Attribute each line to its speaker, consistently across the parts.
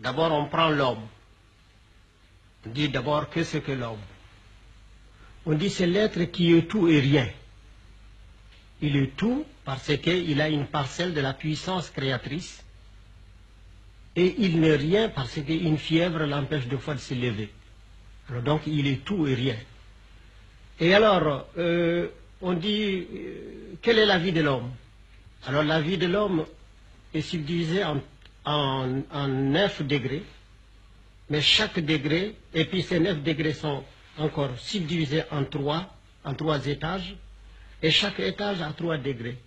Speaker 1: D'abord, on prend l'homme. On dit d'abord, qu'est-ce que l'homme? On dit c'est l'être qui est tout et rien. Il est tout parce qu'il a une parcelle de la puissance créatrice. Et il n'est rien parce qu'une fièvre l'empêche de fois de se lever. Alors donc, il est tout et rien. Et alors, on dit, quelle est la vie de l'homme? Alors, la vie de l'homme est subdivisée en 9 degrés, mais chaque degré, et puis ces 9 degrés sont encore subdivisés en 3 étages, et chaque étage a 3 degrés.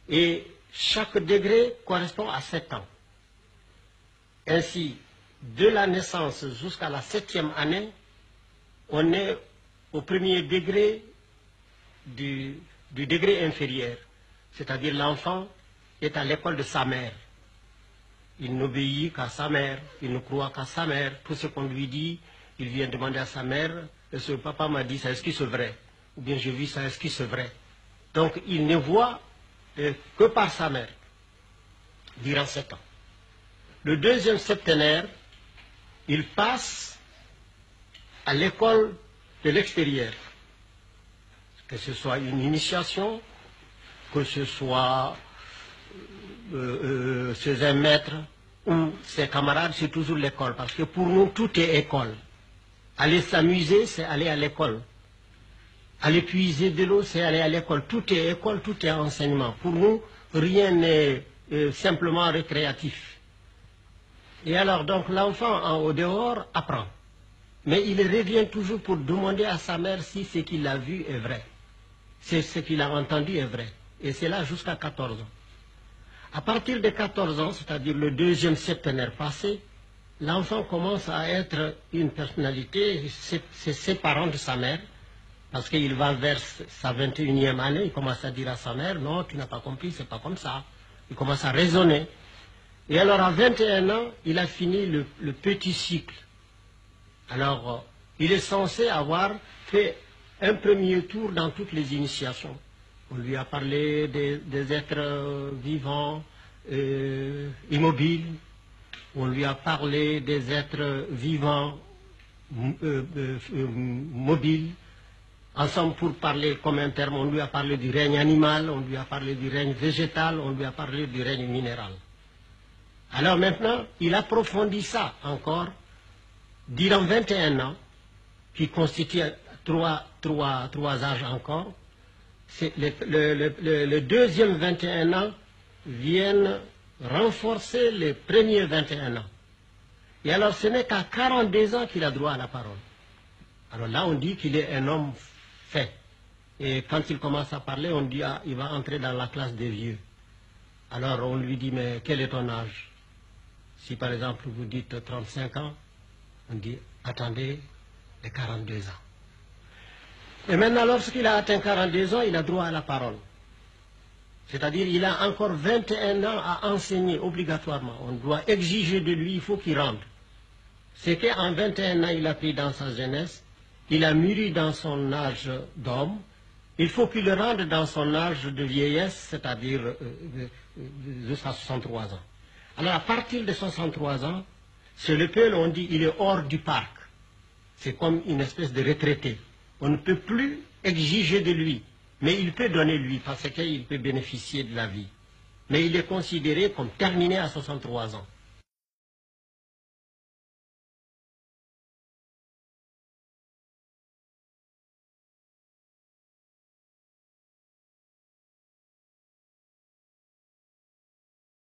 Speaker 1: Et chaque degré correspond à 7 ans. Ainsi, de la naissance jusqu'à la 7e année, on est au premier degré du degré inférieur, c'est-à-dire l'enfant est à l'école de sa mère. Il n'obéit qu'à sa mère, il ne croit qu'à sa mère. Tout ce qu'on lui dit, il vient demander à sa mère, est-ce que papa m'a dit ça, est-ce que c'est vrai? Ou bien j'ai vu ça, est-ce que c'est vrai? Donc il ne voit que par sa mère, durant 7 ans. Le deuxième septénaire, il passe à l'école de l'extérieur. Que ce soit une initiation, que ce soit chez un maître ou ses camarades, c'est toujours l'école. Parce que pour nous, tout est école. Aller s'amuser, c'est aller à l'école. Aller puiser de l'eau, c'est aller à l'école. Tout est école, tout est enseignement. Pour nous, rien n'est simplement récréatif. Et alors, donc, l'enfant au dehors apprend. Mais il revient toujours pour demander à sa mère si ce qu'il a vu est vrai. Si ce qu'il a entendu est vrai. Et c'est là jusqu'à 14 ans. À partir de 14 ans, c'est-à-dire le deuxième septénaire passé, l'enfant commence à être une personnalité, c'est séparant de sa mère, parce qu'il va vers sa 21e année, il commence à dire à sa mère, non, tu n'as pas compris, c'est pas comme ça. Il commence à raisonner. Et alors à 21 ans, il a fini le petit cycle. Alors, il est censé avoir fait un premier tour dans toutes les initiations. On lui a parlé des êtres vivants, immobiles. On lui a parlé des êtres vivants, mobiles. Ensemble, pour parler comme un terme, on lui a parlé du règne animal, on lui a parlé du règne végétal, on lui a parlé du règne minéral. Alors maintenant, il approfondit ça encore, durant 21 ans, qui constitue trois âges encore. Le deuxième 21 ans viennent renforcer les premiers 21 ans. Et alors ce n'est qu'à 42 ans qu'il a droit à la parole. Alors là on dit qu'il est un homme fait. Et quand il commence à parler, on dit ah, il va entrer dans la classe des vieux. Alors on lui dit mais quel est ton âge? Si par exemple vous dites 35 ans, on dit attendez les 42 ans. Et maintenant lorsqu'il a atteint 42 ans, il a droit à la parole. C'est-à-dire il a encore 21 ans à enseigner obligatoirement. On doit exiger de lui, il faut qu'il rende. C'est qu'en 21 ans, il a pris dans sa jeunesse, il a mûri dans son âge d'homme, il faut qu'il le rende dans son âge de vieillesse, c'est-à-dire jusqu'à 63 ans. Alors à partir de 63 ans, c'est lequel on dit il est hors du parc. C'est comme une espèce de retraité. On ne peut plus exiger de lui, mais il peut donner lui parce qu'il peut bénéficier de la vie. Mais il est considéré comme terminé à 63 ans.